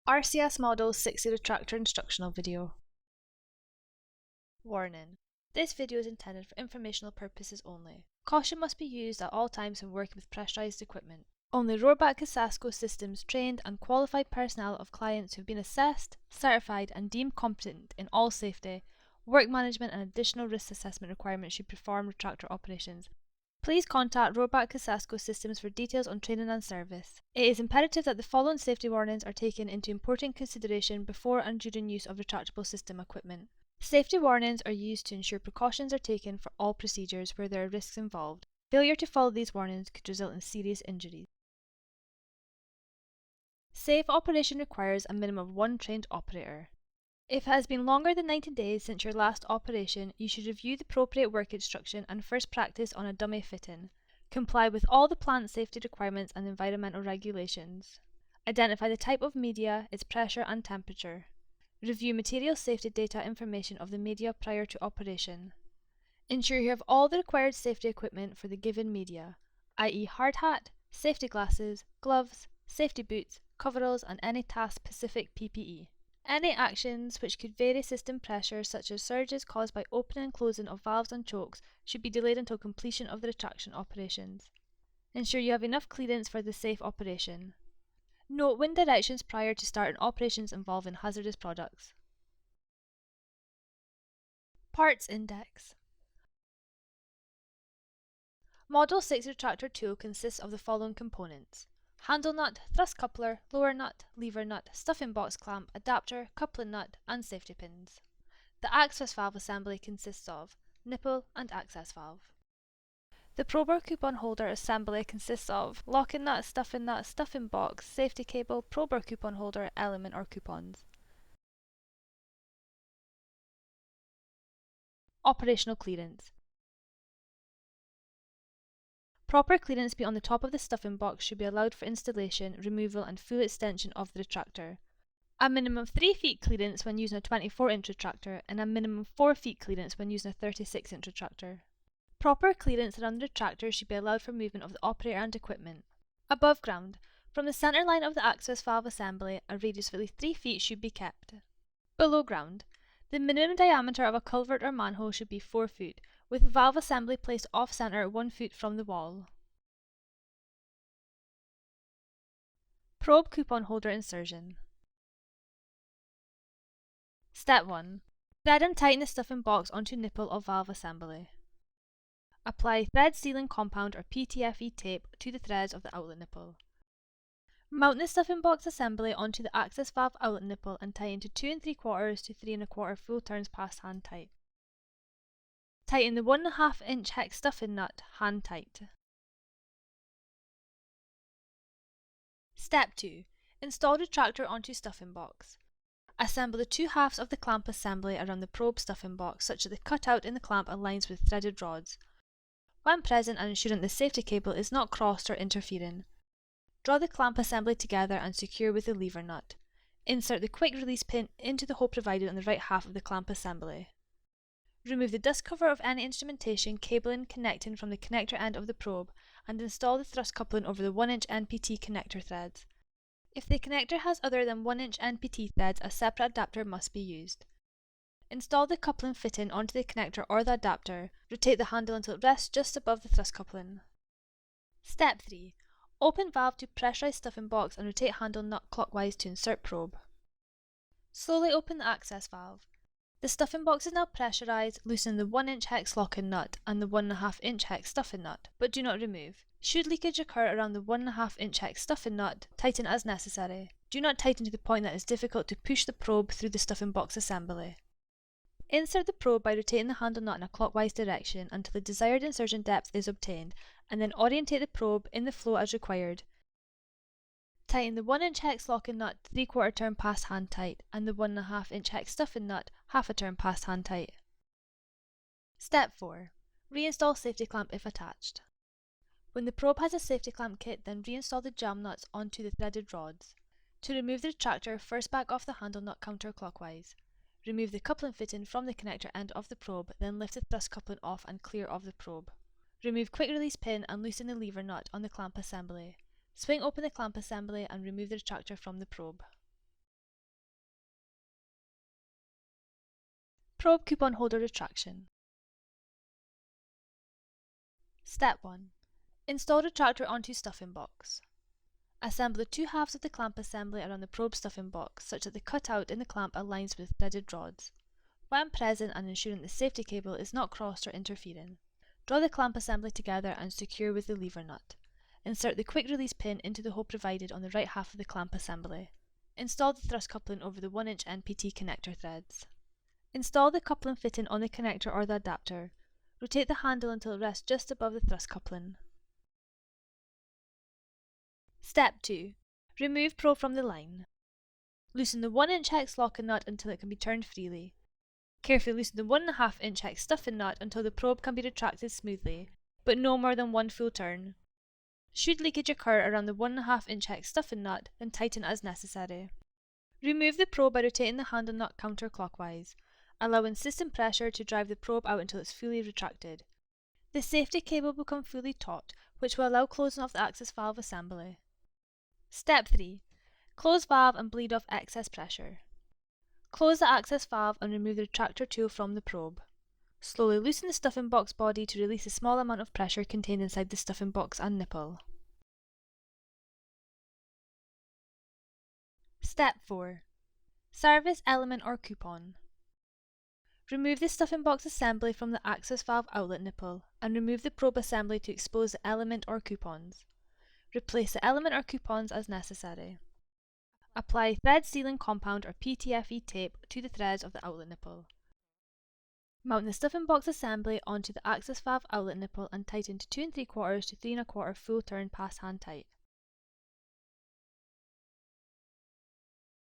RCS Model 60 Retractor Instructional video. Warning. This video is intended for informational purposes only. Caution must be used at all times when working with pressurized equipment. Only Rohrbach COSASCO systems trained and qualified personnel of clients who have been assessed, certified and deemed competent in all safety, work management and additional risk assessment requirements should perform retractor operations. Please contact Rohrbach COSASCO Systems for details on training and service. It is imperative that the following safety warnings are taken into important consideration before and during use of retractable system equipment. Safety warnings are used to ensure precautions are taken for all procedures where there are risks involved. Failure to follow these warnings could result in serious injuries. Safe operation requires a minimum of one trained operator. If it has been longer than 90 days since your last operation, you should review the appropriate work instruction and first practice on a dummy fitting. Comply with all the plant safety requirements and environmental regulations. Identify the type of media, its pressure and temperature. Review material safety data information of the media prior to operation. Ensure you have all the required safety equipment for the given media, i.e. hard hat, safety glasses, gloves, safety boots, coveralls and any task-specific PPE. Any actions which could vary system pressure, such as surges caused by opening and closing of valves and chokes, should be delayed until completion of the retraction operations. Ensure you have enough clearance for the safe operation. Note wind directions prior to starting operations involving hazardous products. Parts Index. Model 6 retractor tool consists of the following components: handle nut, thrust coupler, lower nut, lever nut, stuffing box clamp, adapter, coupling nut and safety pins. The access valve assembly consists of nipple and access valve. The probe or coupon holder assembly consists of locking nut, stuffing box, safety cable, probe or coupon holder, element or coupons. Operational clearance. Proper clearance beyond the top of the stuffing box should be allowed for installation, removal and full extension of the retractor. A minimum of 3 feet clearance when using a 24-inch retractor and a minimum of 4 feet clearance when using a 36-inch retractor. Proper clearance around the retractor should be allowed for movement of the operator and equipment. Above ground, from the centre line of the access valve assembly, a radius of at least 3 feet should be kept. Below ground, the minimum diameter of a culvert or manhole should be 4 feet, with the valve assembly placed off-centre 1 foot from the wall. Probe coupon holder insertion. Step 1. Thread and tighten the stuffing box onto nipple of valve assembly. Apply thread sealing compound or PTFE tape to the threads of the outlet nipple. Mount the stuffing box assembly onto the access valve outlet nipple and tighten to 2 3/4 to 3 1/4 full turns past hand tight. Tighten the 1.5 inch hex stuffing nut hand tight. Step 2. Install retractor onto stuffing box. Assemble the 2 halves of the clamp assembly around the probe stuffing box such that the cutout in the clamp aligns with threaded rods. When present and ensuring the safety cable is not crossed or interfering. Draw the clamp assembly together and secure with the lever nut. Insert the quick release pin into the hole provided on the right half of the clamp assembly. Remove the dust cover of any instrumentation cabling connecting from the connector end of the probe and install the thrust coupling over the 1-inch NPT connector threads. If the connector has other than 1-inch NPT threads, a separate adapter must be used. Install the coupling fitting onto the connector or the adapter. Rotate the handle until it rests just above the thrust coupling. Step 3. Open valve to pressurized stuffing box and rotate handle nut clockwise to insert probe. Slowly open the access valve. The stuffing box is now pressurized. Loosen the 1-inch hex locking nut and the 1.5 inch hex stuffing nut, but do not remove. Should leakage occur around the 1.5 inch hex stuffing nut, tighten as necessary. Do not tighten to the point that it is difficult to push the probe through the stuffing box assembly. Insert the probe by rotating the handle nut in a clockwise direction until the desired insertion depth is obtained, and then orientate the probe in the flow as required. Tighten the 1-inch hex locking nut 3/4 turn past hand tight and the 1.5 inch hex stuffing nut 1/2 turn past hand tight. Step 4. Reinstall safety clamp if attached. When the probe has a safety clamp kit, then reinstall the jam nuts onto the threaded rods. To remove the retractor, first back off the handle nut counterclockwise. Remove the coupling fitting from the connector end of the probe, then lift the thrust coupling off and clear of the probe. Remove quick release pin and loosen the lever nut on the clamp assembly. Swing open the clamp assembly and remove the retractor from the probe. Probe coupon holder retraction. Step 1. Install retractor onto stuffing box. Assemble the two halves of the clamp assembly around the probe stuffing box such that the cutout in the clamp aligns with threaded rods. When present and ensuring the safety cable is not crossed or interfering. Draw the clamp assembly together and secure with the lever nut. Insert the quick release pin into the hole provided on the right half of the clamp assembly. Install the thrust coupling over the 1-inch NPT connector threads. Install the coupling fitting on the connector or the adapter. Rotate the handle until it rests just above the thrust coupling. Step 2. Remove probe from the line. Loosen the 1-inch hex locking nut until it can be turned freely. Carefully loosen the 1.5-inch hex stuffing nut until the probe can be retracted smoothly, but no more than one full turn. Should leakage occur around the 1.5-inch hex stuffing nut, then tighten as necessary. Remove the probe by rotating the handle nut counterclockwise, allowing system pressure to drive the probe out until it's fully retracted. The safety cable will become fully taut, which will allow closing of the access valve assembly. Step 3. Close valve and bleed off excess pressure. Close the access valve and remove the retractor tool from the probe. Slowly loosen the stuffing box body to release a small amount of pressure contained inside the stuffing box and nipple. Step 4. Service element or coupon. Remove the stuffing box assembly from the access valve outlet nipple and remove the probe assembly to expose the element or coupons. Replace the element or coupons as necessary. Apply thread sealing compound or PTFE tape to the threads of the outlet nipple. Mount the stuffing box assembly onto the access valve outlet nipple and tighten to 2 3/4 to 3 1/4 full turn pass hand tight.